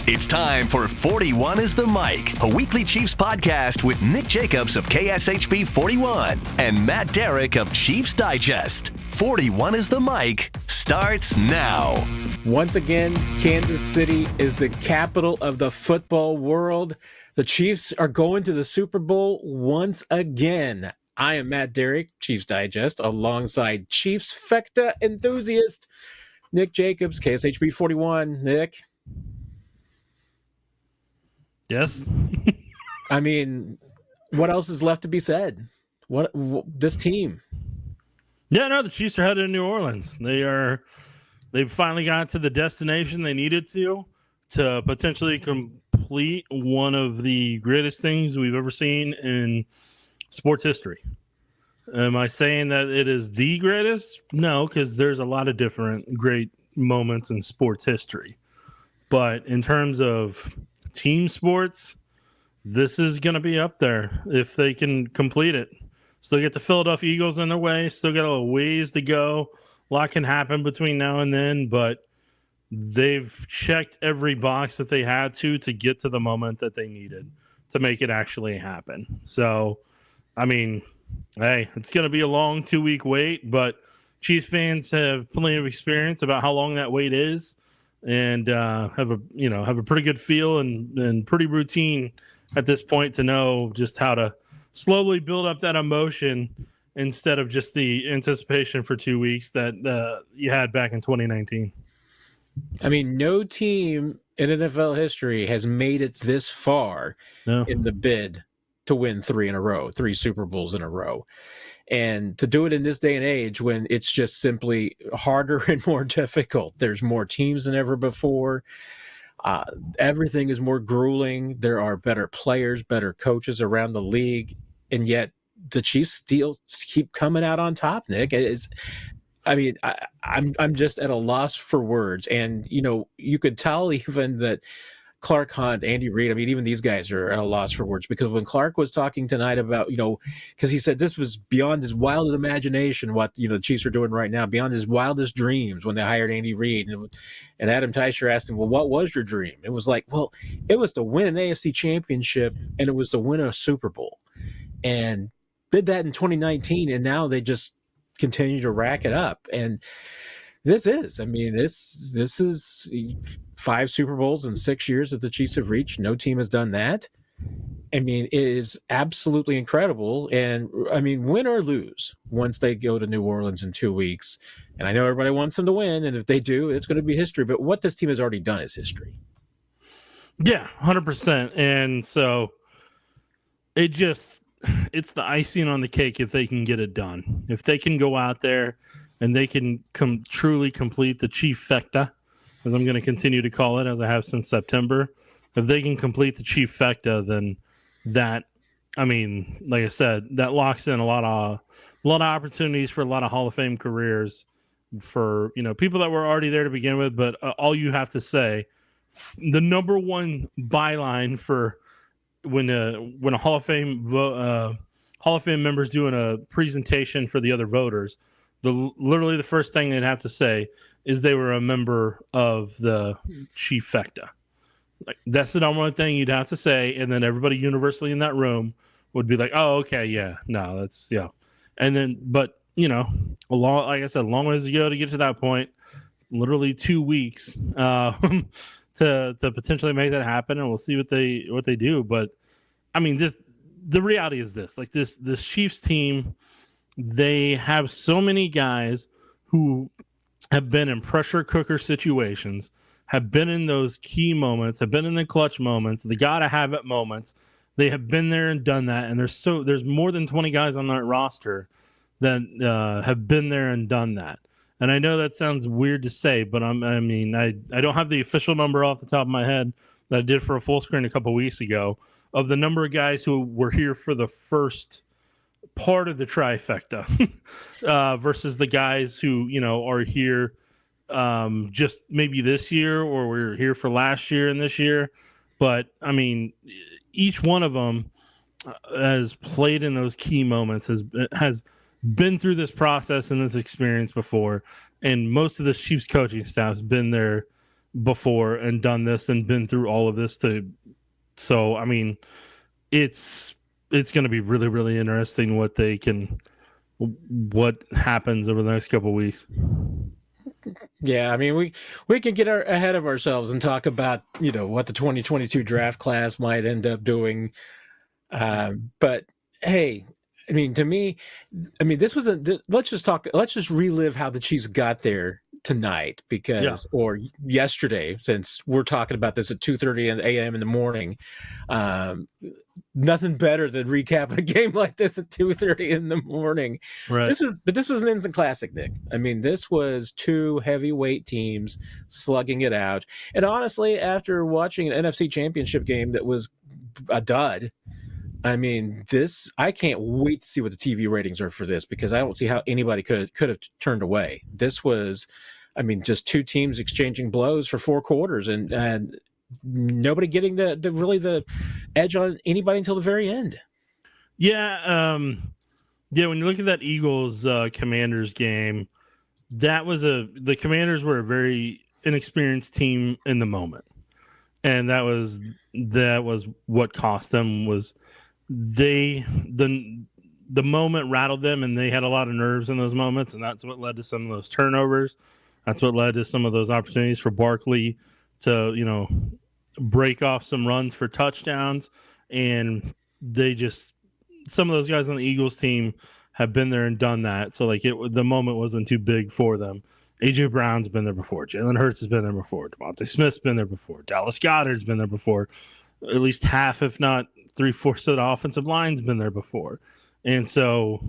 It's time for 41 is the Mic, a weekly Chiefs podcast with Nick Jacobs of KSHB 41 and Matt Derrick of Chiefs Digest. 41 is the Mic starts now. Once again, Kansas City is the capital of the football world. The Chiefs are going to the Super Bowl once again. I am Matt Derrick, Chiefs Digest, alongside Chiefs-fecta enthusiast Nick Jacobs, KSHB 41. Nick? Yes. I mean, what else is left to be said? What this team? Yeah, no, the Chiefs are headed to New Orleans. They've finally got to the destination they needed to potentially complete one of the greatest things we've ever seen in sports history. Am I saying that it is the greatest? No, because there's a lot of different great moments in sports history. But in terms of team sports, this is going to be up there if they can complete it. Still get the Philadelphia Eagles in their way. Still got a ways to go. A lot can happen between now and then, but they've checked every box that they had to get to the moment that they needed to make it actually happen. So, I mean, hey, it's going to be a long 2-week wait, but Chiefs fans have plenty of experience about how long that wait is, and have a pretty good feel and pretty routine at this point to know just how to slowly build up that emotion instead of just the anticipation for 2 weeks that you had back in 2019. I mean, no team in NFL history has made it this far in the bid to win 3 Super Bowls in a row. And to do it in this day and age when it's just simply harder and more difficult. There's more teams than ever before. Everything is more grueling. There are better players, better coaches around the league. And yet the Chiefs still keep coming out on top, Nick. I'm just at a loss for words. And, you could tell even that Clark Hunt, Andy Reid, even these guys are at a loss for words, because when Clark was talking tonight about, because he said this was beyond his wildest imagination, what, the Chiefs are doing right now, beyond his wildest dreams when they hired Andy Reid. And Adam Teicher asked him, well, what was your dream? It was like, well, it was to win an AFC Championship, and it was to win a Super Bowl. And did that in 2019, and now they just continue to rack it up. And this is 5 Super Bowls in 6 years that the Chiefs have reached. No team has done that. It is absolutely incredible. And win or lose, once they go to New Orleans in 2 weeks, and I know everybody wants them to win, and if they do, it's going to be history. But what this team has already done is history. Yeah, 100%. And so it's the icing on the cake if they can get it done. If they can go out there and they can truly complete the Chief-fecta, as I'm going to continue to call it, as I have since September. If they can complete the Chief-fecta, then that, like I said, that locks in a lot of opportunities for a lot of Hall of Fame careers for, people that were already there to begin with. But all you have to say, the number one byline for when a Hall of Fame member's doing a presentation for the other voters, literally the first thing they'd have to say is they were a member of the Chief-fecta. Like, that's the number one thing you'd have to say, and then everybody universally in that room would be like, "Oh, okay, yeah, no, that's yeah." And then, but like I said, a long ways to go to get to that point. Literally 2 weeks to potentially make that happen, and we'll see what they do. But the reality is this: like this Chiefs team, they have so many guys who have been in pressure cooker situations, have been in those key moments, have been in the clutch moments, the gotta have it moments. They have been there and done that, and there's more than 20 guys on that roster that have been there and done that. And I know that sounds weird to say, but I don't have the official number off the top of my head that I did for a full screen a couple weeks ago of the number of guys who were here for the first part of the trifecta versus the guys who are here just maybe this year, or we're here for last year and this year. But each one of them has played in those key moments, has been through this process and this experience before, and most of the Chiefs coaching staff has been there before and done this and been through all of this so I mean, it's going to be really, really interesting what happens over the next couple of weeks. Yeah, I mean, we can get ahead of ourselves and talk about, what the 2022 draft class might end up doing. But hey, I mean, to me, let's just relive how the Chiefs got there tonight or yesterday, since we're talking about this at 2:30 a.m. in the morning. Nothing better than recapping a game like this at 2:30 in the morning. Right. This was an instant classic, Nick. I mean, this was two heavyweight teams slugging it out. And honestly, after watching an NFC Championship game that was a dud, I mean, I can't wait to see what the TV ratings are for this, because I don't see how anybody could have turned away. This was, just two teams exchanging blows for 4 quarters and nobody getting the edge on anybody until the very end. Yeah. When you look at that Eagles Commanders game, the Commanders were a very inexperienced team in the moment. And that was what cost them. Was the moment rattled them, and they had a lot of nerves in those moments, and that's what led to some of those turnovers. That's what led to some of those opportunities for Barkley to, break off some runs for touchdowns. And some of those guys on the Eagles team have been there and done that. So the moment wasn't too big for them. A.J. Brown's been there before. Jalen Hurts has been there before. Devontae Smith's been there before. Dallas Goedert's been there before. At least half, if not 3/4 of the offensive line's been there before. And so,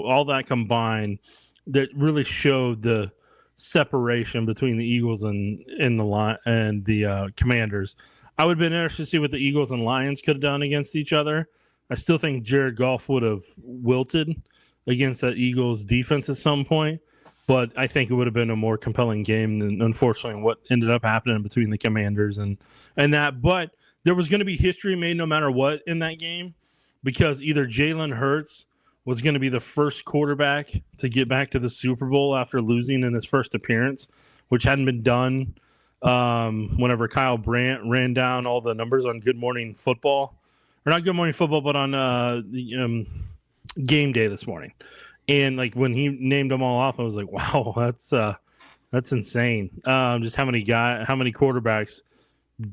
all that combined, that really showed the separation between the Eagles and the Commanders. I would have been interested to see what the Eagles and Lions could have done against each other. I still think Jared Goff would have wilted against that Eagles defense at some point, but I think it would have been a more compelling game than, unfortunately, what ended up happening between the Commanders and that. But there was going to be history made no matter what in that game, because either Jalen Hurts was going to be the first quarterback to get back to the Super Bowl after losing in his first appearance, which hadn't been done whenever Kyle Brandt ran down all the numbers on Good Morning Football. Or not Good Morning Football, but on the game day this morning. And when he named them all off, I was like, wow, that's insane. Just how many quarterbacks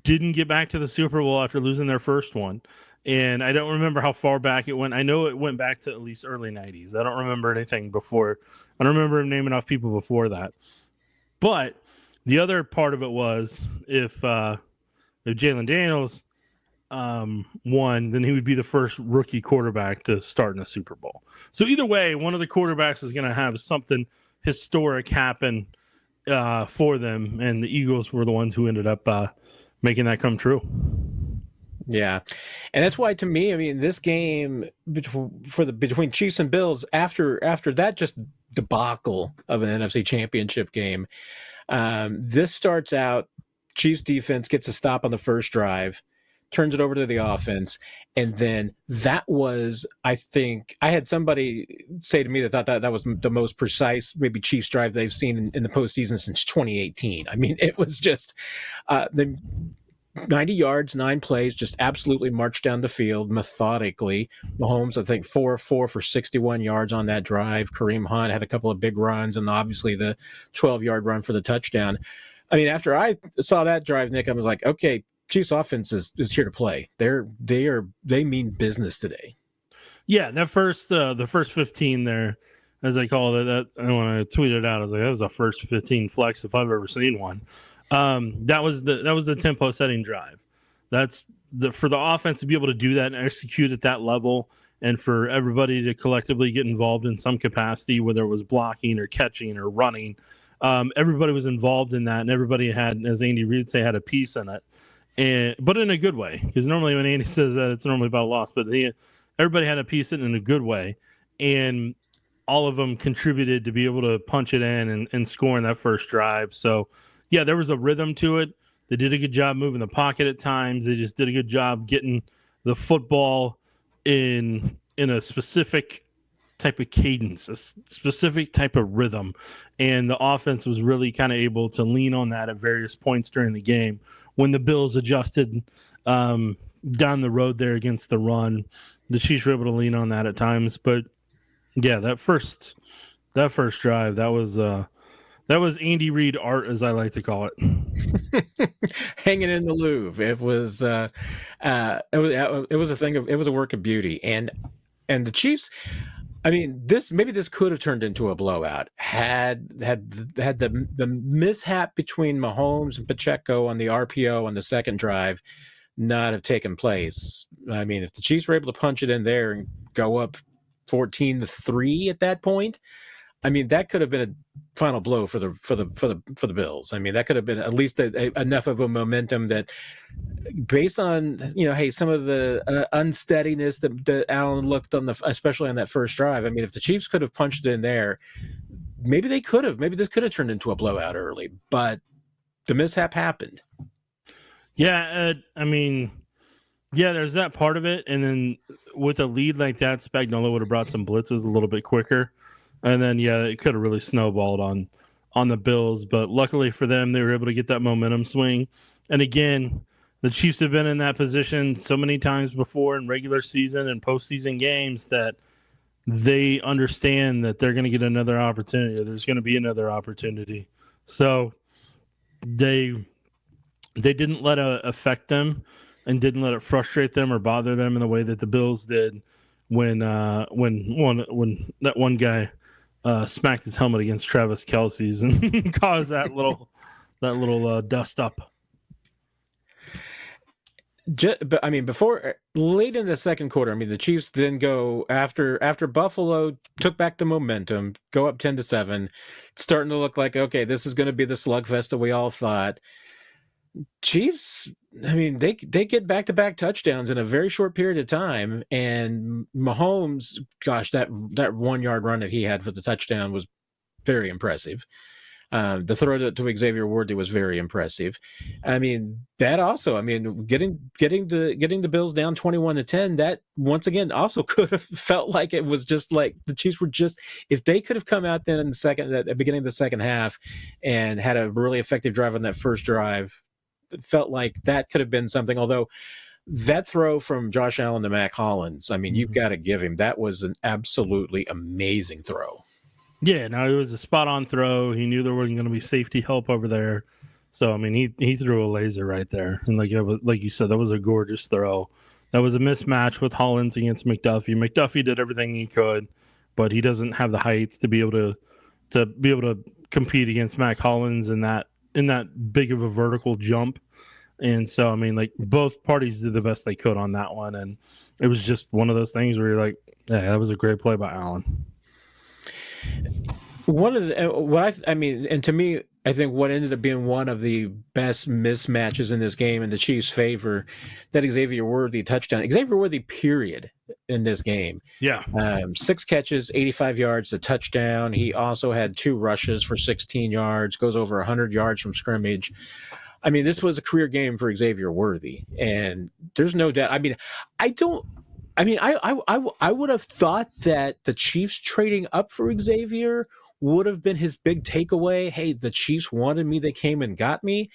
didn't get back to the Super Bowl after losing their first one. And I don't remember how far back it went. I know it went back to at least early 90s. I don't remember anything before. I don't remember him naming off people before that. But the other part of it was if Jalen Daniels won, then he would be the first rookie quarterback to start in a Super Bowl. So either way, one of the quarterbacks was going to have something historic happen for them, and the Eagles were the ones who ended up making that come true. Yeah, and that's why, to me, this game between Chiefs and Bills, after that just debacle of an NFC Championship game, this starts out, Chiefs defense gets a stop on the first drive, turns it over to the offense, and then that was, I think, I had somebody say to me that thought that was the most precise, maybe, Chiefs drive they've seen in the postseason since 2018. It was just the 90 yards, 9 plays, just absolutely marched down the field methodically. Mahomes, I think, 4-4 for 61 yards on that drive. Kareem Hunt had a couple of big runs, and obviously the 12-yard run for the touchdown. After I saw that drive, Nick, I was like, okay, Chiefs offense is here to play. They mean business today. Yeah, that the first 15 there, as I call it, that when I tweeted it out, I was like, that was a first 15 flex if I've ever seen one. That was the tempo setting drive. That's for the offense to be able to do that and execute at that level, and for everybody to collectively get involved in some capacity, whether it was blocking or catching or running. Everybody was involved in that, and everybody had, as Andy Reid say, had a piece in it, but in a good way. Because normally when Andy says that, it's normally about a loss, but everybody had a piece in it in a good way, and all of them contributed to be able to punch it in and score in that first drive. So, yeah, there was a rhythm to it. They did a good job moving the pocket at times. They just did a good job getting the football in a specific type of cadence, a specific type of rhythm. And the offense was really kind of able to lean on that at various points during the game. When the Bills adjusted down the road there against the run, the Chiefs were able to lean on that at times. But yeah, that first drive, that was Andy Reid art, as I like to call it. Hanging in the Louvre. It was a thing of, it was a work of beauty. And the Chiefs, I mean, this could have turned into a blowout had the mishap between Mahomes and Pacheco on the RPO on the second drive not have taken place. I mean, if the Chiefs were able to punch it in there and go up 14-3 at that point, I mean, that could have been a final blow for the Bills. I mean, that could have been at least enough of a momentum that, based on, hey, some of the unsteadiness that Allen looked on especially on that first drive. I mean, if the Chiefs could have punched it in there, maybe this could have turned into a blowout early. But the mishap happened. Yeah, I mean, yeah, there's that part of it, and then with a lead like that, Spagnuolo would have brought some blitzes a little bit quicker. And then, yeah, it could have really snowballed on the Bills. But luckily for them, they were able to get that momentum swing. And again, the Chiefs have been in that position so many times before in regular season and postseason games that they understand that they're going to get another opportunity. Or there's going to be another opportunity. So they didn't let it affect them and didn't let it frustrate them or bother them in the way that the Bills did when that one guy smacked his helmet against Travis Kelce's and caused that little dust up. But I mean, before late in the second quarter, I mean, the Chiefs then go after Buffalo took back the momentum, go up 10-7, starting to look like, okay, this is going to be the slugfest that we all thought. Chiefs, I mean, they get back-to-back touchdowns in a very short period of time, and Mahomes, gosh, that 1 yard run that he had for the touchdown was very impressive. The throw to Xavier Worthy was very impressive. I mean, that also, I mean, getting the Bills down 21-10, that once again also could have felt like it was just like the Chiefs were just, if they could have come out then at the beginning of the second half and had a really effective drive on that first drive, it felt like that could have been something. Although that throw from Josh Allen to Mac Hollins, I mean, you've got to give him, that was an absolutely amazing throw. Yeah, no, it was a spot-on throw. He knew there wasn't going to be safety help over there. So, I mean, he threw a laser right there. And like you said, that was a gorgeous throw. That was a mismatch with Hollins against McDuffie. McDuffie did everything he could, but he doesn't have the height to be able to compete against Mac Hollins in that big of a vertical jump. And so, I mean, like, both parties did the best they could on that one. And it was just one of those things where you're like, yeah, that was a great play by Allen. One of the, and to me, I think what ended up being one of the best mismatches in this game in the Chiefs' favor, that Xavier Worthy touchdown, Xavier Worthy period in this game. Yeah. 6 catches, 85 yards, a touchdown. He also had 2 rushes for 16 yards, goes over 100 yards from scrimmage. I mean, this was a career game for Xavier Worthy, and there's no doubt. I mean, I would have thought that the Chiefs trading up for Xavier would have been his big takeaway. Hey, the Chiefs wanted me, they came and got me.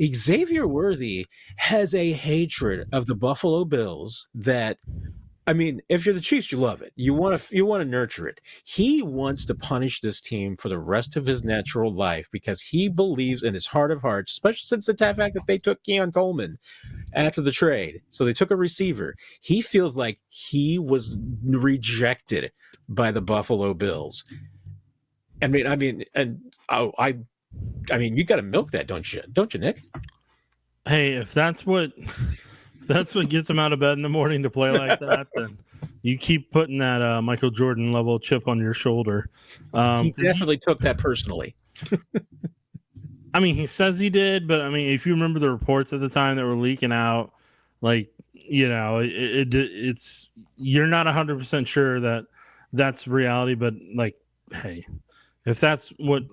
Xavier Worthy has a hatred of the Buffalo Bills that, I mean, if you're the Chiefs, you love it. You want to nurture it. He wants to punish this team for the rest of his natural life because he believes in his heart of hearts, especially since the fact that they took Keon Coleman after the trade. So they took a receiver. He feels like he was rejected by the Buffalo Bills. I mean, you got to milk that, don't you, Nick? Hey, if that's what gets him out of bed in the morning to play like that, then you keep putting that Michael Jordan level chip on your shoulder. He definitely took that personally. I mean, he says he did, but I mean, if you remember the reports at the time that were leaking out, like, you know, it's you're not 100% sure that that's reality, but like, hey, if that's what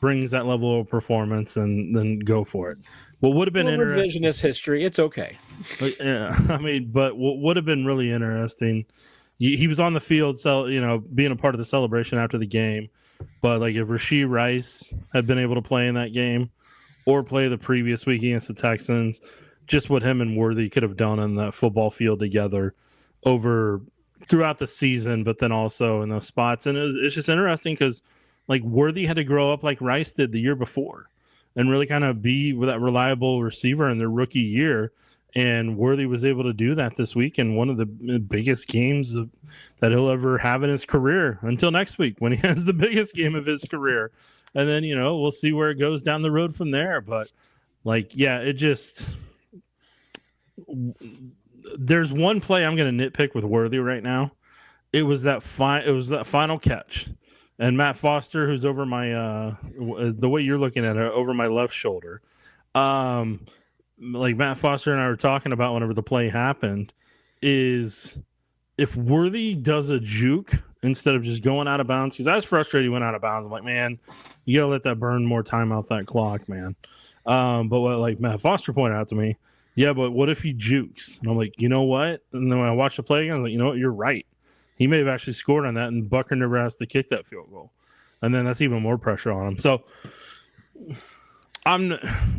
brings that level of performance, then go for it. What would have been revisionist history, it's okay. Yeah, I mean, but what would have been really interesting he was on the field, so being a part of the celebration after the game. But like if Rashee Rice had been able to play in that game or play the previous week against the Texans, just what him and Worthy could have done on that football field together throughout the season, but then also in those spots. And it's just interesting because like Worthy had to grow up like Rice did the year before and really kind of be with that reliable receiver in their rookie year. And Worthy was able to do that this week in one of the biggest games that he'll ever have in his career until next week when he has the biggest game of his career. And then, we'll see where it goes down the road from there. But there's one play I'm going to nitpick with Worthy right now. It was that final catch. And Matt Foster, who's over my the way you're looking at it, over my left shoulder. Like Matt Foster and I were talking about whenever the play happened, is if Worthy does a juke instead of just going out of bounds, because I was frustrated he went out of bounds. I'm like, man, you gotta let that burn more time off that clock, man. But what like Matt Foster pointed out to me, yeah, but what if he jukes? And I'm like, you know what? And then when I watched the play again, I was like, you know what? You're right. He may have actually scored on that, and Bucker never has to kick that field goal. And then that's even more pressure on him. So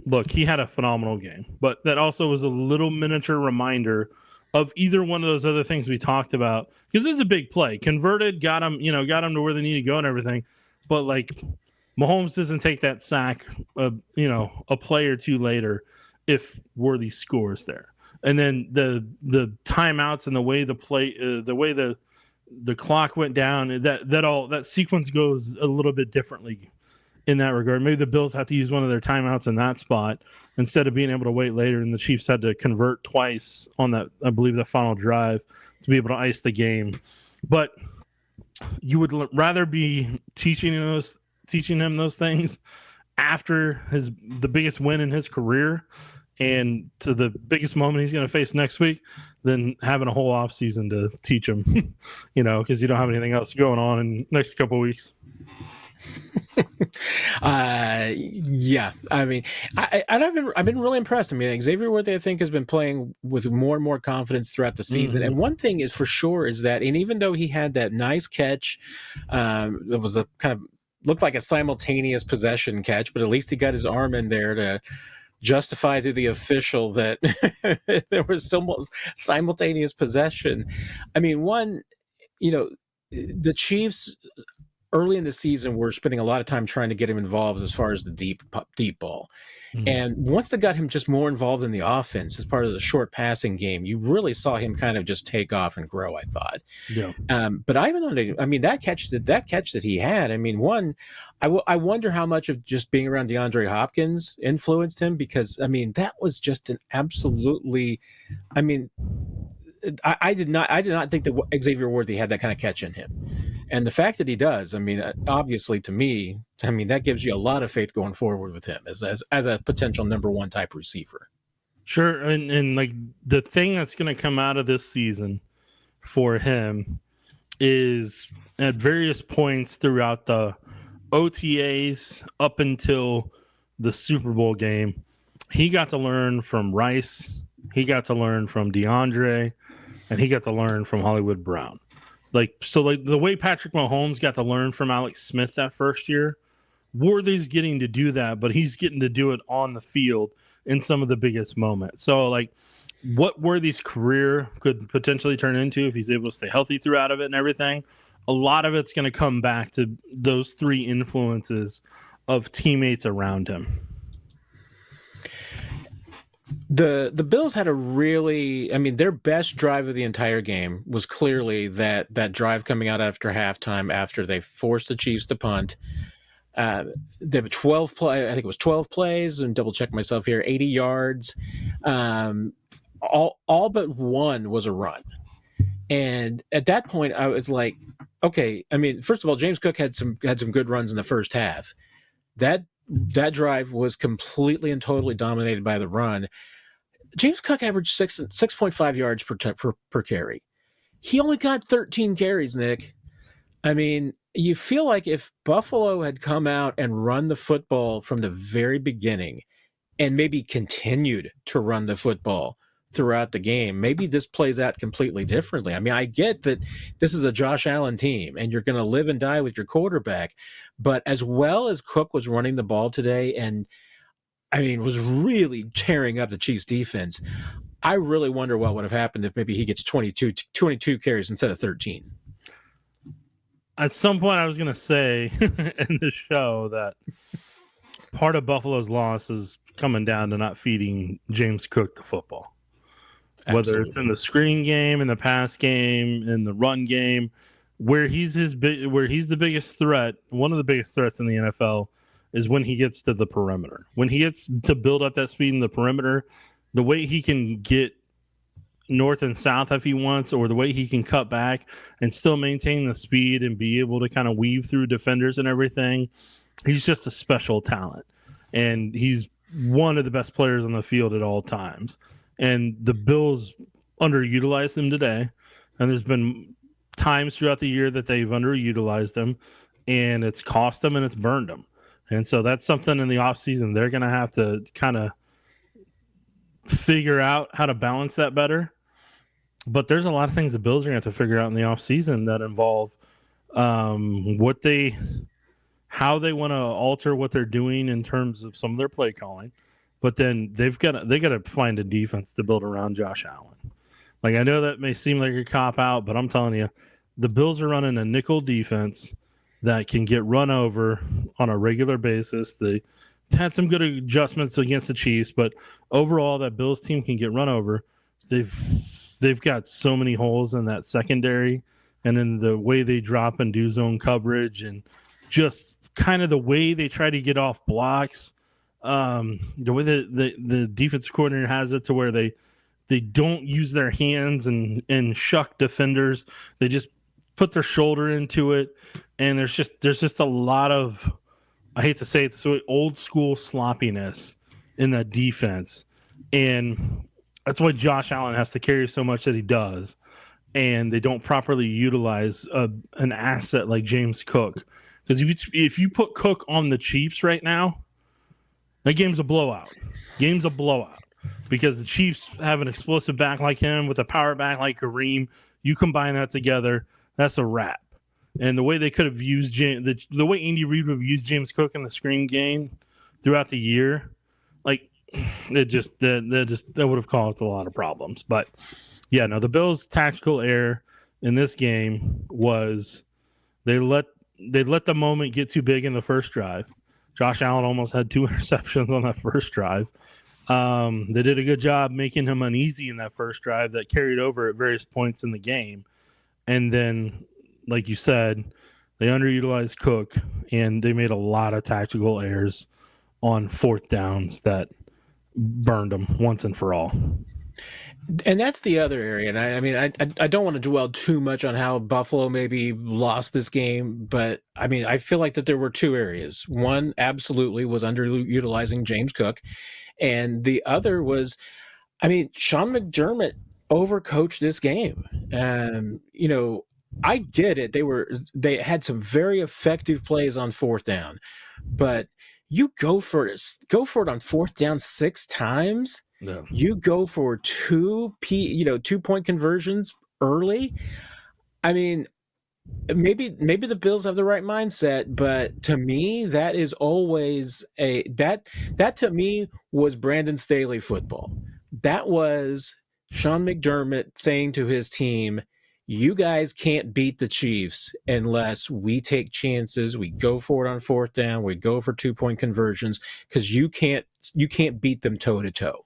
look, he had a phenomenal game, but that also was a little miniature reminder of either one of those other things we talked about, because this is a big play. Converted, got him to where they need to go and everything. But like Mahomes doesn't take that sack, a play or two later if Worthy scores there. And then the timeouts and the way the clock went down, that sequence goes a little bit differently in that regard. Maybe the Bills have to use one of their timeouts in that spot instead of being able to wait later, and the Chiefs had to convert twice on that, I believe, the final drive to be able to ice the game. But you would rather be teaching him those things after the biggest win in his career and to the biggest moment he's going to face next week than having a whole off season to teach him, because you don't have anything else going on in the next couple of weeks. Yeah, I mean, I've been really impressed. I mean, Xavier Worthy, I think, has been playing with more and more confidence throughout the season. Mm-hmm. And one thing is for sure is that, and even though he had that nice catch, it was a kind of looked like a simultaneous possession catch, but at least he got his arm in there to justify to the official that there was some simultaneous possession. I mean, the Chiefs early in the season were spending a lot of time trying to get him involved as far as the deep ball. Mm-hmm. And once they got him just more involved in the offense as part of the short passing game, you really saw him kind of just take off and grow, I thought. Yeah. But even though that catch that he had, I mean, I wonder how much of just being around DeAndre Hopkins influenced him, because I mean, that was just an absolutely, I mean, I did not think that Xavier Worthy had that kind of catch in him. And the fact that he does, I mean, obviously to me, that gives you a lot of faith going forward with him as a potential number one type receiver. Sure. And like the thing that's going to come out of this season for him is at various points throughout the OTAs up until the Super Bowl game, he got to learn from Rice. He got to learn from DeAndre, and he got to learn from Hollywood Brown. Like the way Patrick Mahomes got to learn from Alex Smith that first year, Worthy's getting to do that, but he's getting to do it on the field in some of the biggest moments. So like what Worthy's career could potentially turn into if he's able to stay healthy throughout of it and everything, a lot of it's going to come back to those three influences of teammates around him. The Bills had a really, I mean, their best drive of the entire game was clearly that drive coming out after halftime after they forced the Chiefs to punt. They have 12 play. I think it was 12 plays, and double check myself here, 80 yards. All but one was a run. And at that point, I was like, okay. I mean, first of all, James Cook had some good runs in the first half. That drive was completely and totally dominated by the run. James Cook averaged 6.5 yards per carry. He only got 13 carries, Nick. I mean, you feel like if Buffalo had come out and run the football from the very beginning and maybe continued to run the football throughout the game, maybe this plays out completely differently. I mean, I get that this is a Josh Allen team and you're going to live and die with your quarterback, but as well as Cook was running the ball today and I mean, was really tearing up the Chiefs defense, I really wonder what would have happened if maybe he gets 22 carries instead of 13. At some point, I was going to say in the show that part of Buffalo's loss is coming down to not feeding James Cook the football. Absolutely. Whether it's in the screen game, in the pass game, in the run game, where he's the biggest threat, one of the biggest threats in the NFL is when he gets to the perimeter. When he gets to build up that speed in the perimeter, the way he can get north and south if he wants, or the way he can cut back and still maintain the speed and be able to kind of weave through defenders and everything, he's just a special talent. And he's one of the best players on the field at all times. And the Bills underutilized him today. And there's been times throughout the year that they've underutilized him, and it's cost them and it's burned them. And so that's something in the offseason they're going to have to kind of figure out how to balance that better. But there's a lot of things the Bills are going to have to figure out in the offseason that involve how they want to alter what they're doing in terms of some of their play calling. But then they got to find a defense to build around Josh Allen. Like, I know that may seem like a cop out, but I'm telling you, the Bills are running a nickel defense that can get run over on a regular basis. They had some good adjustments against the Chiefs, but overall, that Bills team can get run over. They've got so many holes in that secondary, and in the way they drop and do zone coverage, and just kind of the way they try to get off blocks. The way the defensive coordinator has it to where they don't use their hands and shuck defenders. They just put their shoulder into it, and there's just a lot of, I hate to say it this way, old school sloppiness in that defense. And that's why Josh Allen has to carry so much that he does. And they don't properly utilize an asset like James Cook. Because if you put Cook on the Chiefs right now, that game's a blowout. Because the Chiefs have an explosive back like him with a power back like Kareem. You combine that together, that's a wrap. And the way they could have used the way Andy Reid would have used James Cook in the screen game throughout the year, like that would have caused a lot of problems. But yeah, no, the Bills' tactical error in this game was they let the moment get too big in the first drive. Josh Allen almost had 2 interceptions on that first drive. They did a good job making him uneasy in that first drive that carried over at various points in the game. And then, like you said, they underutilized Cook, and they made a lot of tactical errors on fourth downs that burned them once and for all. And that's the other area. And I mean, I don't want to dwell too much on how Buffalo maybe lost this game, but I mean, I feel like that there were 2 areas. One absolutely was underutilizing James Cook, and the other was, I mean, Sean McDermott overcoached this game. You know, I get it. They had some very effective plays on fourth down, but you go for it on fourth down 6 times. No. You go for 2-point conversions early. I mean, maybe the Bills have the right mindset, but to me, that is always that to me was Brandon Staley football. That was Sean McDermott saying to his team, you guys can't beat the Chiefs unless we take chances. We go for it on fourth down. We go for 2-point conversions because you can't beat them toe to toe.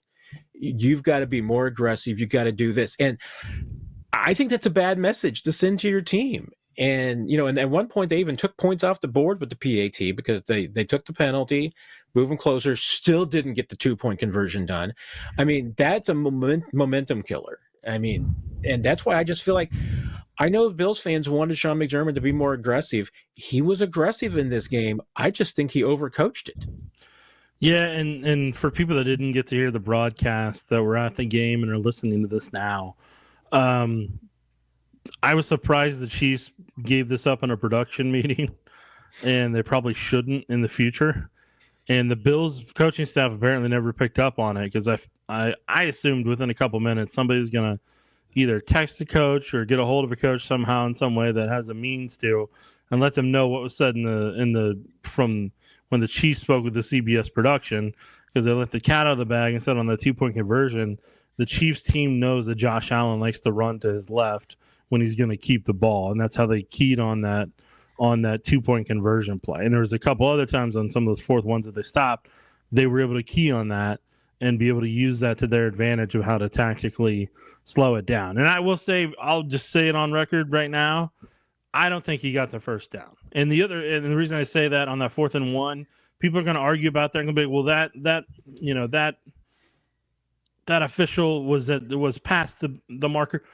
You've got to be more aggressive. You've got to do this. And I think that's a bad message to send to your team. And, you know, and at one point they even took points off the board with the PAT because they took the penalty, moving closer, still didn't get the 2-point conversion done. I mean, that's a momentum killer. I mean, and that's why I just feel like I know Bills fans wanted Sean McDermott to be more aggressive. He was aggressive in this game. I just think he overcoached it. Yeah, and for people that didn't get to hear the broadcast that were at the game and are listening to this now, I was surprised the Chiefs gave this up in a production meeting, and they probably shouldn't in the future. And the Bills coaching staff apparently never picked up on it because I assumed within a couple minutes somebody was going to either text the coach or get a hold of a coach somehow in some way that has a means to, and let them know what was said from when the Chiefs spoke with the CBS production, because they let the cat out of the bag and said on the 2-point conversion, the Chiefs team knows that Josh Allen likes to run to his left when he's going to keep the ball, and that's how they keyed on that 2-point conversion play. And there was a couple other times on some of those fourth ones that they stopped, they were able to key on that and be able to use that to their advantage of how to tactically slow it down. And I will say, I'll just say it on record right now, I don't think he got the first down. And the reason I say that on that 4th and 1, people are going to argue about that and be, well, that official was past the marker.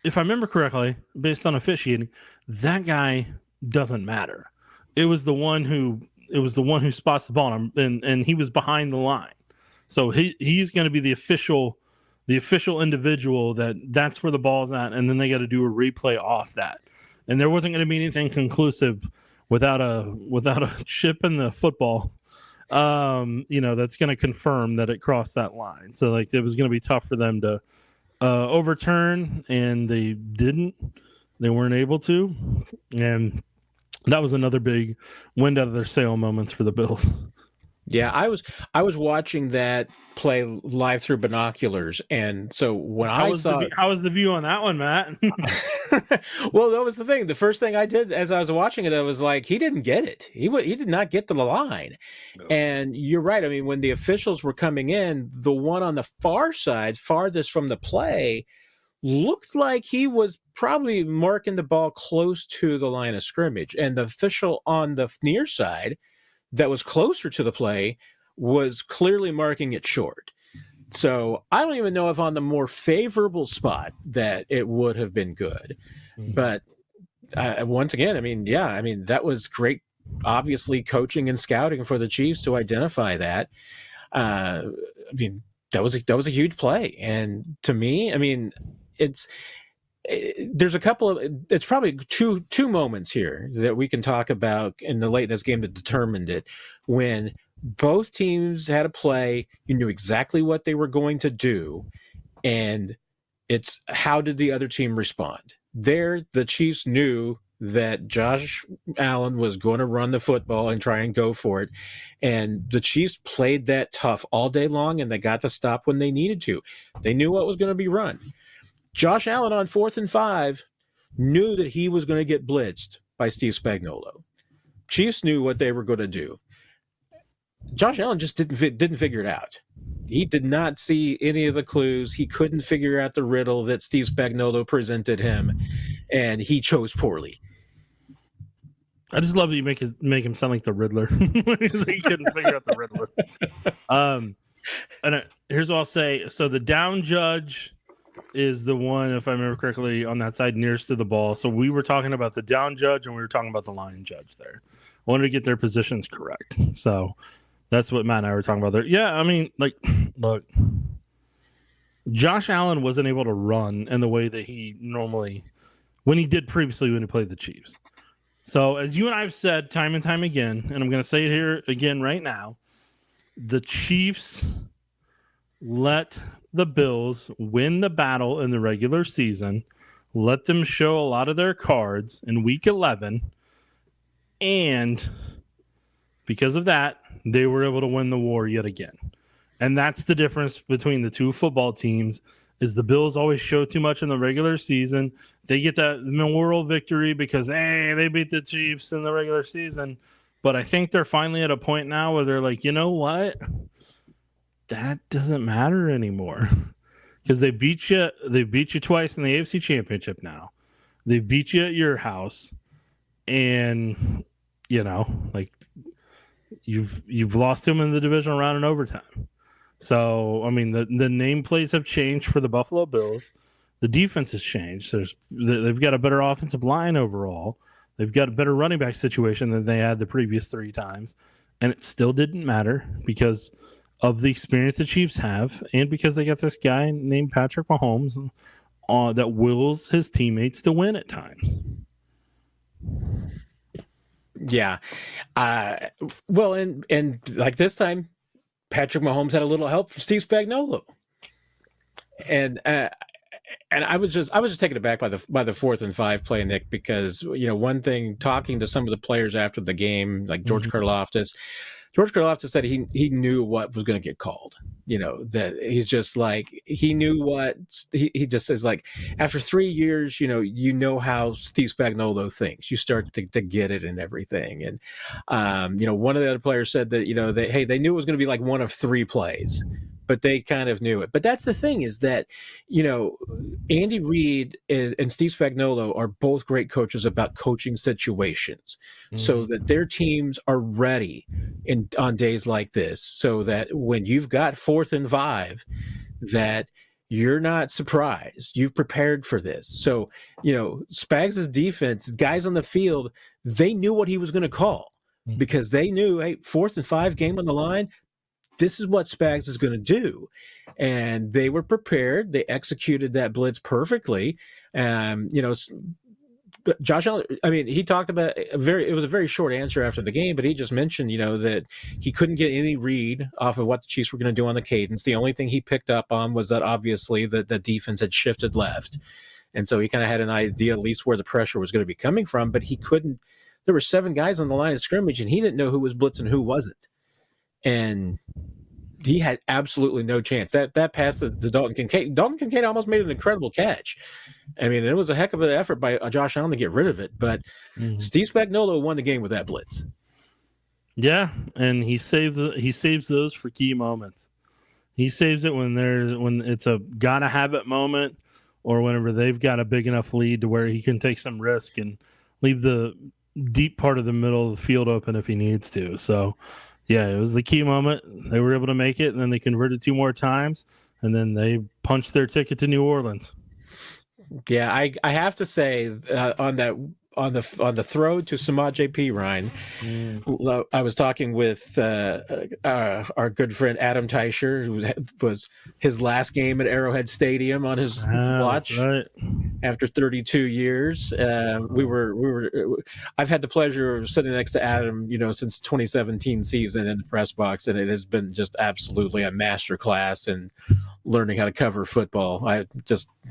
If I remember correctly, based on officiating, that guy doesn't matter. It was the one who spots the ball, and he was behind the line. So he's going to be the official individual that's where the ball's at, and then they got to do a replay off that. And there wasn't going to be anything conclusive without a chip in the football, that's going to confirm that it crossed that line. So like it was going to be tough for them to overturn, and they didn't. They weren't able to, and that was another big wind out of their sail moments for the Bills. Yeah, I was watching that play live through binoculars, and so when how was the view on that one, Matt? Well, that was the thing. The first thing I did as I was watching it, I was like, he didn't get it. He did not get the line. No. And you're right. I mean, when the officials were coming in, the one on the far side, farthest from the play, looked like he was probably marking the ball close to the line of scrimmage, and the official on the near side that was closer to the play was clearly marking it short. So I don't even know if on the more favorable spot that it would have been good. Mm-hmm. But once again, that was great, obviously, coaching and scouting for the Chiefs to identify that. That was a huge play. And to me, there's a couple of, it's probably two moments here that we can talk about in the late in this game that determined it. When both teams had a play, you knew exactly what they were going to do, and it's how did the other team respond. There, the Chiefs knew that Josh Allen was going to run the football and try and go for it, and the Chiefs played that tough all day long, and they got to stop when they needed to. They knew what was going to be run. Josh Allen on 4th and 5 knew that he was going to get blitzed by Steve Spagnuolo. Chiefs knew what they were going to do. Josh Allen just didn't figure it out. He did not see any of the clues. He couldn't figure out the riddle that Steve Spagnuolo presented him, and he chose poorly. I just love that you make him sound like the Riddler. He couldn't figure out the Riddler. And here's what I'll say. So the down judge is the one, if I remember correctly, on that side nearest to the ball. So we were talking about the down judge, and we were talking about the line judge there. I wanted to get their positions correct. So that's what Matt and I were talking about there. Yeah, look, Josh Allen wasn't able to run in the way that he normally, when he did previously when he played the Chiefs. So as you and I have said time and time again, and I'm going to say it here again right now, the Chiefs let the Bills win the battle in the regular season, let them show a lot of their cards in week 11, and because of that, they were able to win the war yet again. And that's the difference between the two football teams, is the Bills always show too much in the regular season. They get that moral victory because, hey, they beat the Chiefs in the regular season. But I think they're finally at a point now where they're like, you know what? That doesn't matter anymore. Because they beat you twice in the AFC Championship now. They beat you at your house. And, you've lost him in the divisional round in overtime. So, the nameplates have changed for the Buffalo Bills. The defense has changed. They've got a better offensive line overall. They've got a better running back situation than they had the previous 3 times. And it still didn't matter because of the experience the Chiefs have and because they got this guy named Patrick Mahomes that wills his teammates to win at times. Yeah. Uh, well, and like this time, Patrick Mahomes had a little help from Steve Spagnuolo, and I was just taken aback by the 4th and 5 play, Nick, because one thing, talking to some of the players after the game, like George Karlaftis said he knew what was going to get called. That he's just like, he knew what he just says, like, after 3 years, how Steve Spagnuolo thinks. You start to get it and everything. And one of the other players said that they knew it was going to be like one of 3 plays, but they kind of knew it. But that's the thing, is that Andy Reid and Steve Spagnuolo are both great coaches about coaching situations, so that their teams are ready on days like this, so that when you've got 4th and 5, that you're not surprised. You've prepared for this. So, Spags' defense, guys on the field, they knew what he was going to call, because they knew, hey, 4th and 5, game on the line, this is what Spags is going to do. And they were prepared. They executed that blitz perfectly. Josh Allen, he talked about it was a very short answer after the game, but he just mentioned, that he couldn't get any read off of what the Chiefs were going to do on the cadence. The only thing he picked up on was that obviously the defense had shifted left. And so he kind of had an idea at least where the pressure was going to be coming from, but he couldn't. There were 7 guys on the line of scrimmage, and he didn't know who was blitzing and who wasn't. And he had absolutely no chance. That pass to Dalton Kincaid. Dalton Kincaid almost made an incredible catch. It was a heck of an effort by Josh Allen to get rid of it. But Steve Spagnuolo won the game with that blitz. Yeah, and he saves those for key moments. He saves it when it's a gotta have it moment, or whenever they've got a big enough lead to where he can take some risk and leave the deep part of the middle of the field open if he needs to. So, yeah, it was the key moment. They were able to make it, and then they converted 2 more times, and then they punched their ticket to New Orleans. Yeah, I have to say, on the throw to Samaj P. Ryan, I was talking with our good friend Adam Teicher, who was his last game at Arrowhead Stadium on his watch after 32 years. I've had the pleasure of sitting next to Adam, since 2017 season in the press box, and it has been just absolutely a masterclass in learning how to cover football.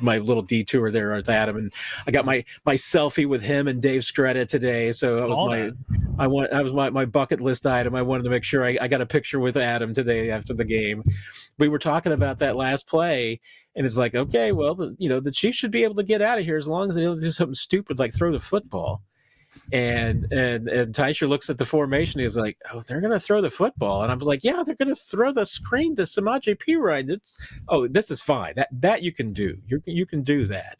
My little detour there with Adam, and I got my selfie with him and Dave Stretta today. So that was my bucket list item. I wanted to make sure I got a picture with Adam today after the game. We were talking about that last play, and it's like, okay, well, the Chiefs should be able to get out of here as long as they don't do something stupid like throw the football. And Teicher looks at the formation. He's like, "Oh, they're going to throw the football," and I'm like, "Yeah, they're going to throw the screen to Samaj P. Ryan. This is fine. That you can do. You can do that."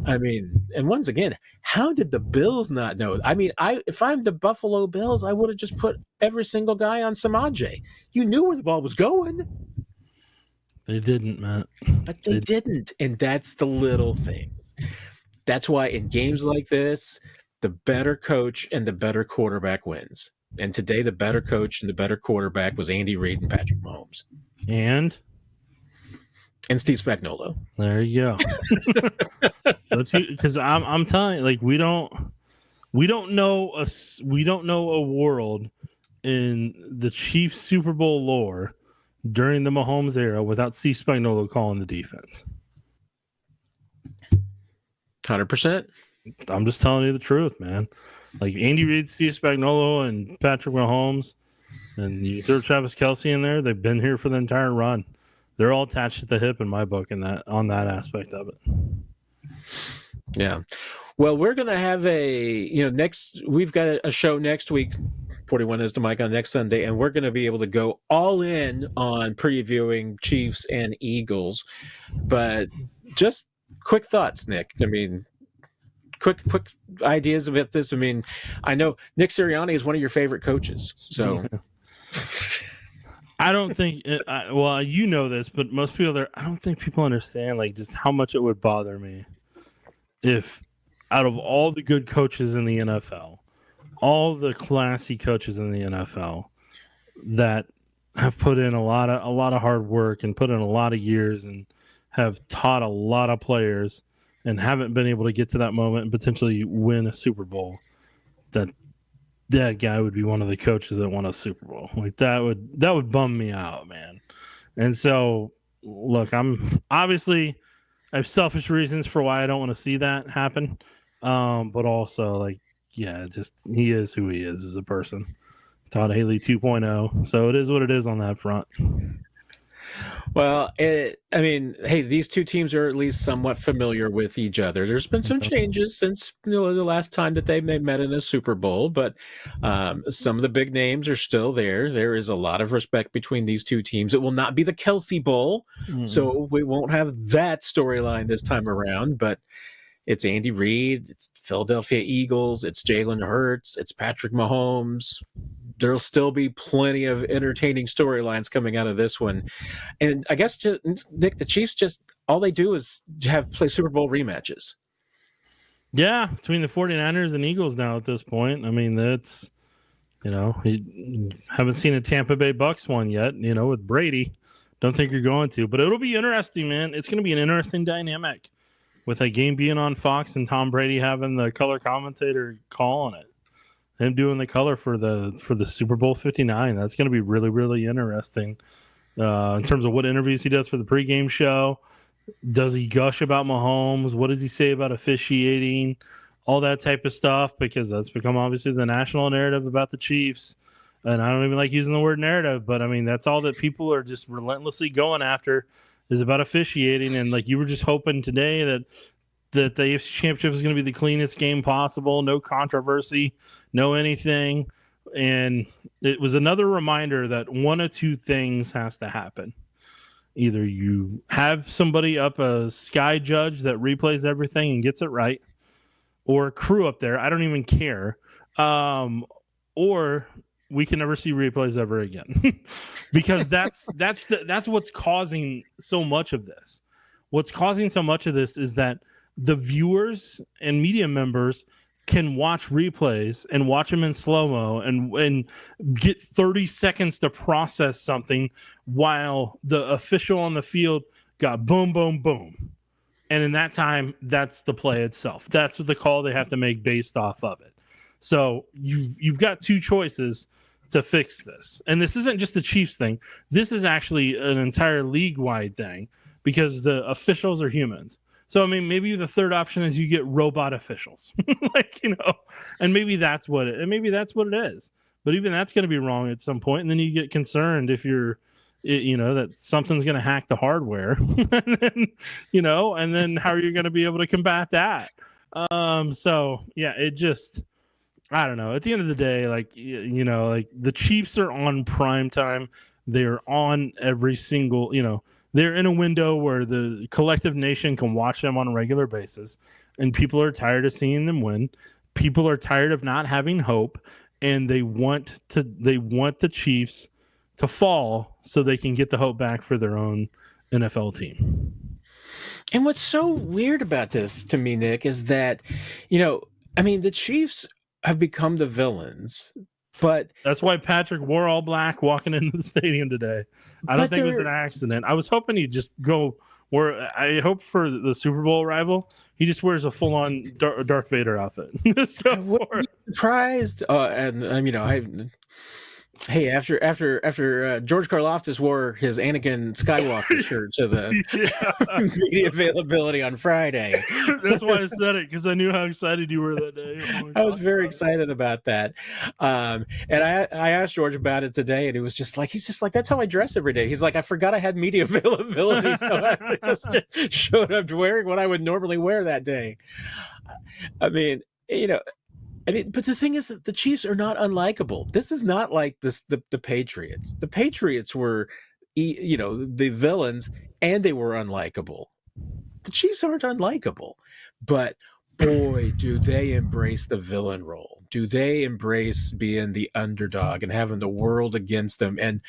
And once again, how did the Bills not know? If I'm the Buffalo Bills, I would have just put every single guy on Samaj. You knew where the ball was going. They didn't, Matt. But they didn't, and that's the little things. That's why in games like this, the better coach and the better quarterback wins. And today, the better coach and the better quarterback was Andy Reid and Patrick Mahomes. And Steve Spagnuolo. There you go. Because I'm telling you, like, we don't know a world in the Chiefs Super Bowl lore during the Mahomes era without Steve Spagnuolo calling the defense. 100%. I'm just telling you the truth, man. Like Andy Reid, Steve Spagnuolo, and Patrick Mahomes, and you throw Travis Kelce in there, they've been here for the entire run. They're all attached at the hip in my book on that aspect of it. Yeah. Well, we're going to have we've got a show next week, 41 is the mic, on next Sunday, and we're going to be able to go all in on previewing Chiefs and Eagles. But just quick thoughts, Nick. Quick ideas about this. I know Nick Sirianni is one of your favorite coaches, so I don't think. Well, you know this, but most people there, I don't think people understand like just how much it would bother me if, out of all the good coaches in the NFL, all the classy coaches in the NFL that have put in a lot of hard work and put in a lot of years and have taught a lot of players and haven't been able to get to that moment and potentially win a Super Bowl, that that guy would be one of the coaches that won a Super Bowl. Like that would bum me out, man. And so, look, I'm obviously I have selfish reasons for why I don't want to see that happen. But also, like, yeah, just he is who he is as a person. Todd Haley 2.0. So it is what it is on that front. Well, I mean, hey, these two teams are at least somewhat familiar with each other. There's been some changes since the last time that they met in a Super Bowl, but some of the big names are still there. There is a lot of respect between these two teams. It will not be the Kelsey Bowl, so we won't have that storyline this time around, but it's Andy Reid, it's Philadelphia Eagles, it's Jalen Hurts, it's Patrick Mahomes. There'll still be plenty of entertaining storylines coming out of this one. And I guess, Nick, the Chiefs just, all they do is play Super Bowl rematches. Yeah, between the 49ers and Eagles now at this point. I mean, that's, you haven't seen a Tampa Bay Bucks one yet, with Brady. Don't think you're going to. But it'll be interesting, man. It's going to be an interesting dynamic with a game being on Fox and Tom Brady having the color commentator calling it. Him doing the color for the Super Bowl 59. That's going to be really, really interesting in terms of what interviews he does for the pregame show. Does he gush about Mahomes? What does he say about officiating? All that type of stuff, because that's become obviously the national narrative about the Chiefs. And I don't even like using the word narrative, but I mean, that's all that people are just relentlessly going after is about officiating. And like you were just hoping today that the AFC Championship is going to be the cleanest game possible, no controversy, no anything. And it was another reminder that one of two things has to happen. Either you have somebody up a sky judge that replays everything and gets it right, or a crew up there, I don't even care, or we can never see replays ever again. Because that's what's causing so much of this. What's causing so much of this is that the viewers and media members can watch replays and watch them in slow-mo and get 30 seconds to process something while the official on the field got boom, boom, boom. And in that time, that's the play itself. That's what the call they have to make based off of it. So you've got two choices to fix this. And this isn't just the Chiefs thing. This is actually an entire league-wide thing because the officials are humans. So, I mean, maybe the third option is you get robot officials, and maybe that's what it is. But even that's going to be wrong at some point. And then you get concerned if you're, that something's going to hack the hardware, and then how are you going to be able to combat that? So, yeah, it just, I don't know. At the end of the day, like the Chiefs are on prime time. They're on every single, they're in a window where the collective nation can watch them on a regular basis, and people are tired of seeing them win. People are tired of not having hope, and they want the Chiefs to fall so they can get the hope back for their own NFL team. And what's so weird about this to me, Nick, is that, the Chiefs have become the villains. But that's why Patrick wore all black walking into the stadium today. I don't think it was an accident. I was hoping he'd just go where I hope for the Super Bowl rival, he just wears a full-on Darth Vader outfit. I wouldn't be surprised. Hey, after George Karlaftis wore his Anakin Skywalker shirt to the media availability on Friday. That's why I said it, because I knew how excited you were that day. I was very excited about that. And I asked George about it today, and he's just like, that's how I dress every day. He's like, I forgot I had media availability, so I just showed up wearing what I would normally wear that day. But the thing is that the Chiefs are not unlikable. This is not like the Patriots. The Patriots were, the villains, and they were unlikable. The Chiefs aren't unlikable, but boy, do they embrace the villain role. Do they embrace being the underdog and having the world against them? And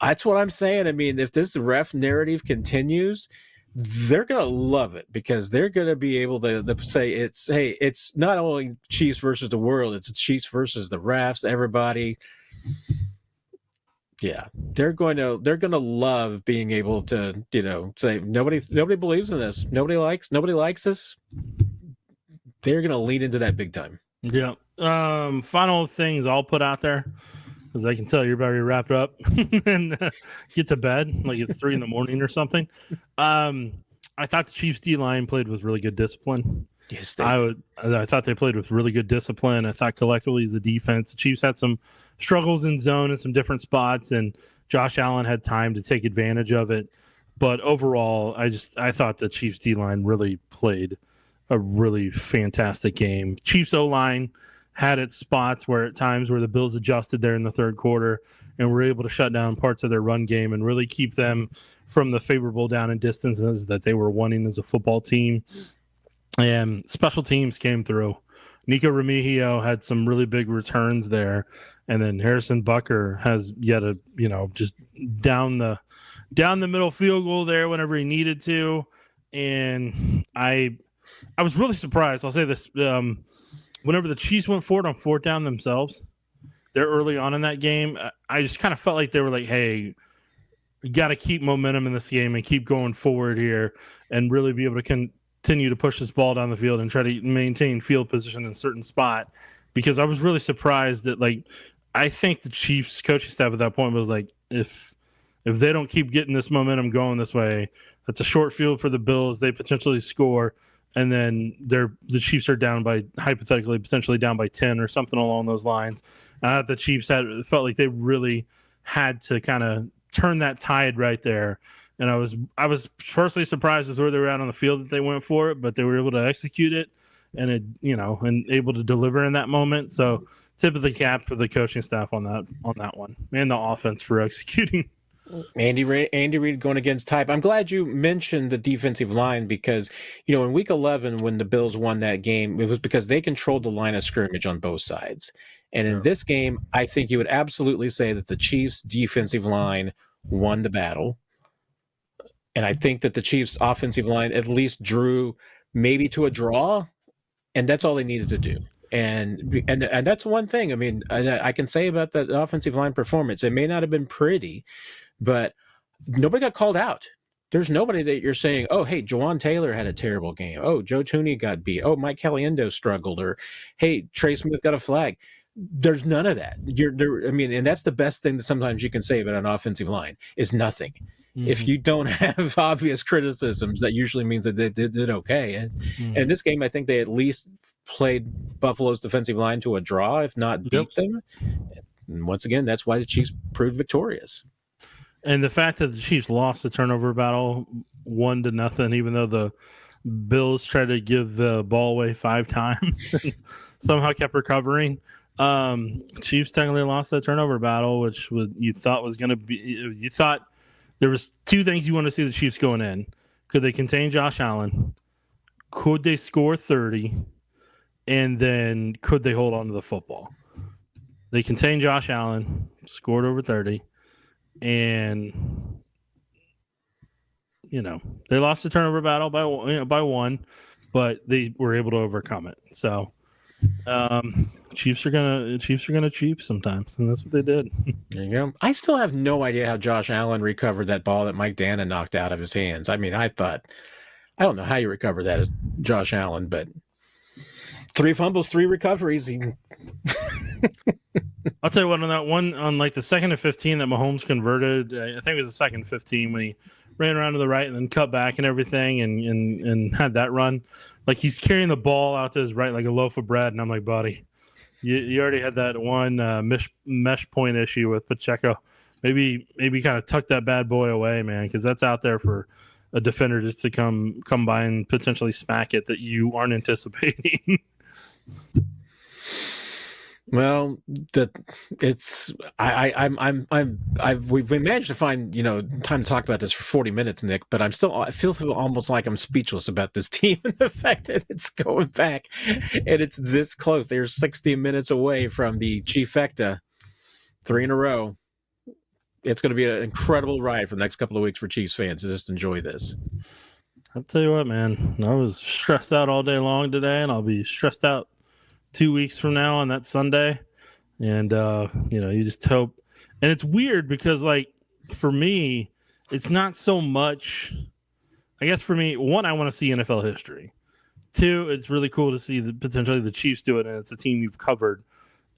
that's what I'm saying. I mean, if this ref narrative continues, they're going to love it, because they're going to be able to say it's not only Chiefs versus the world, it's Chiefs versus the refs, everybody. Yeah, they're going to love being able to, say nobody believes in this. Nobody likes us. They're going to lean into that big time. Yeah. Final things I'll put out there, because I can tell you're about to wrap up and get to bed, like it's 3 a.m. or something. I thought the Chiefs D line played with really good discipline. Yes, I thought they played with really good discipline. I thought collectively as a defense, the Chiefs had some struggles in zone in some different spots, and Josh Allen had time to take advantage of it. But overall, I thought the Chiefs D line really played a really fantastic game. Chiefs O line had its spots where at times where the Bills adjusted there in the third quarter and were able to shut down parts of their run game and really keep them from the favorable down and distances that they were wanting as a football team. And special teams came through. Nico Remigio had some really big returns there, and then Harrison Bucker has yet a just down the middle field goal there whenever he needed to. And I was really surprised. I'll say this: whenever the Chiefs went forward on fourth down themselves, they're early on in that game. I just kind of felt like they were like, "Hey, we got to keep momentum in this game and keep going forward here, and really be able to continue to push this ball down the field and try to maintain field position in a certain spot." Because I was really surprised that, like, I think the Chiefs coaching staff at that point was like, if they don't keep getting this momentum going this way, that's a short field for the Bills. They potentially score, and then the Chiefs are down by, hypothetically, potentially down by 10 or something along those lines. The Chiefs felt like they really had to kind of turn that tide right there. And I was personally surprised with where they were at on the field that they went for it, but they were able to execute it and able to deliver in that moment. So tip of the cap for the coaching staff on that one, and the offense for executing. Andy Reid going against type. I'm glad you mentioned the defensive line because, in week 11, when the Bills won that game, it was because they controlled the line of scrimmage on both sides. And in this game, I think you would absolutely say that the Chiefs defensive line won the battle. And I think that the Chiefs offensive line at least drew maybe to a draw, and that's all they needed to do. And that's one thing. I mean, I can say about that offensive line performance. It may not have been pretty, but nobody got called out. There's nobody that you're saying, oh, hey, Jawan Taylor had a terrible game. Oh, Joe Thuney got beat. Oh, Mike Caliendo struggled. Or, hey, Trey Smith got a flag. There's none of that. And that's the best thing that sometimes you can say about an offensive line is nothing. Mm-hmm. If you don't have obvious criticisms, that usually means that they did okay. And in this game, I think they at least played Buffalo's defensive line to a draw, if not beat them. And once again, that's why the Chiefs proved victorious. And the fact that the Chiefs lost the turnover battle 1-0, even though the Bills tried to give the ball away 5 times and somehow kept recovering. Chiefs technically lost that turnover battle, which you thought was going to be. You thought there was 2 things you want to see the Chiefs going in. Could they contain Josh Allen? Could they score 30? And then could they hold on to the football? They contained Josh Allen, scored over 30, and they lost the turnover battle by 1, but they were able to overcome it. So Chiefs are gonna cheap sometimes, and that's what they did. There you go. I still have no idea how Josh Allen recovered that ball that Mike Dana knocked out of his hands. I mean, I don't know how you recover that as Josh Allen, but 3 fumbles, 3 recoveries. I'll tell you what, on that one, on like the 2nd and 15 that Mahomes converted, I think it was the 2nd and 15 when he ran around to the right and then cut back and everything and had that run. Like, he's carrying the ball out to his right like a loaf of bread, and I'm like, buddy, you already had that one mesh point issue with Pacheco. Maybe kind of tuck that bad boy away, man, because that's out there for a defender just to come by and potentially smack it that you aren't anticipating. Well, we've managed to find time to talk about this for 40 minutes, Nick. But I feel almost like I'm speechless about this team and the fact that it's going back and it's this close. They're 60 minutes away from the Chief-fecta, 3 in a row. It's going to be an incredible ride for the next couple of weeks for Chiefs fans. So just enjoy this. I'll tell you what, man. I was stressed out all day long today, and I'll be stressed out 2 weeks from now on that Sunday. And, you just hope. And it's weird because, like, for me, it's not so much. I guess for me, 1, I want to see NFL history. Two, it's really cool to see potentially the Chiefs do it, and it's a team you've covered.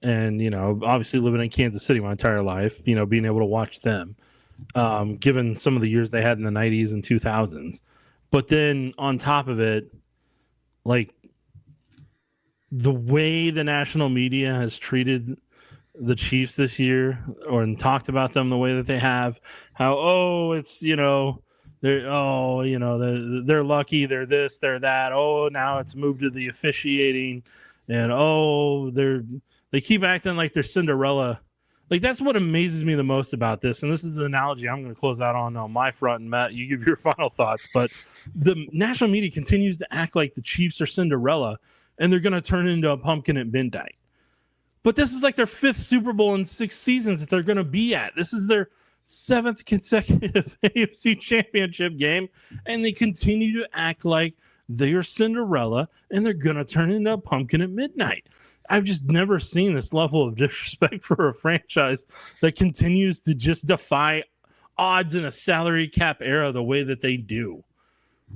And, obviously living in Kansas City my entire life, being able to watch them, given some of the years they had in the 90s and 2000s. But then on top of it, like the way the national media has treated the Chiefs this year and talked about them the way that they have, how, it's, they're lucky, they're this, they're that. Oh, now it's moved to the officiating, and they keep acting like they're Cinderella. Like, that's what amazes me the most about this. And this is the analogy I'm going to close out on my front. And Matt, you give your final thoughts. But the national media continues to act like the Chiefs are Cinderella and they're going to turn into a pumpkin at midnight. But this is like their 5th Super Bowl in 6 seasons that they're going to be at. This is their 7th consecutive AFC Championship game. And they continue to act like they are Cinderella and they're going to turn into a pumpkin at midnight. I've just never seen this level of disrespect for a franchise that continues to just defy odds in a salary cap era the way that they do.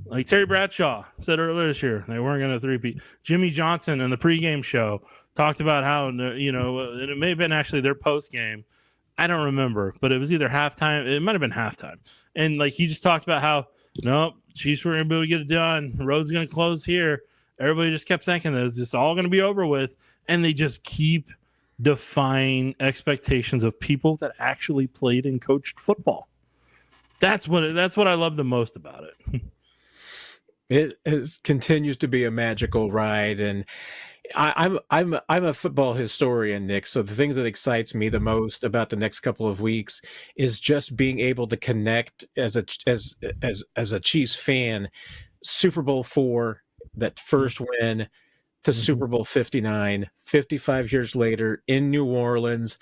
Like Terry Bradshaw said earlier this year, they weren't going to three-peat. Jimmy Johnson in the pregame show talked about how, and it may have been actually their postgame. I don't remember, but it was either halftime. It might have been halftime. And like he just talked about how, nope, Chiefs were going to be able to get it done. The road's going to close here. Everybody just kept thinking that it's just all going to be over with. And they just keep defying expectations of people that actually played and coached football. That's what I love the most about it. It continues to be a magical ride, and I'm a football historian, Nick. So the things that excites me the most about the next couple of weeks is just being able to connect as a Chiefs fan. Super Bowl IV, that first win, to Super Bowl 59, 55 years later in New Orleans.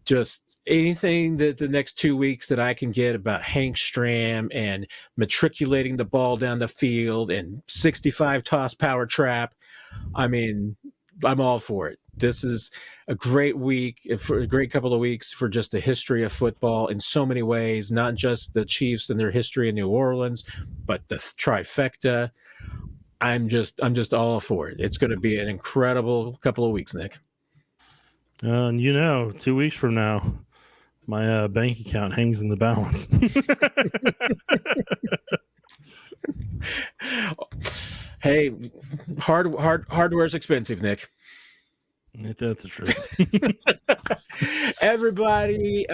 Just anything that the next 2 weeks that I can get about Hank Stram and matriculating the ball down the field and 65 toss power trap. I mean, I'm all for it. This is a great week, for a great couple of weeks for just the history of football in so many ways, not just the Chiefs and their history in New Orleans, but the trifecta. I'm just all for it. It's going to be an incredible couple of weeks, Nick. And 2 weeks from now, my bank account hangs in the balance. Hey, hardware's expensive, Nick. That's the truth. Everybody,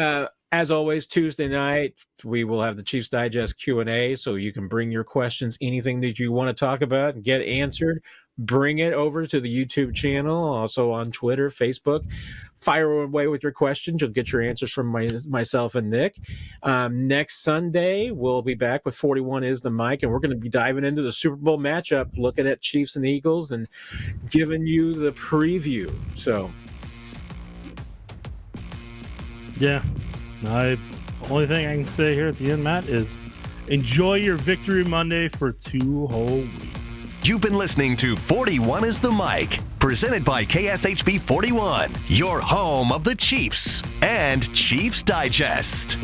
as always, Tuesday night, we will have the Chiefs Digest Q&A, so you can bring your questions, anything that you want to talk about and get answered. Bring it over to the YouTube channel, also on Twitter, Facebook. Fire away with your questions. You'll get your answers from myself and Nick. Next Sunday, we'll be back with 41 is the mic, and we're going to be diving into the Super Bowl matchup, looking at Chiefs and Eagles and giving you the preview. So, yeah. Only thing I can say here at the end, Matt, is enjoy your Victory Monday for 2 whole weeks. You've been listening to 41 is the Mic, presented by KSHB 41, your home of the Chiefs and Chiefs Digest.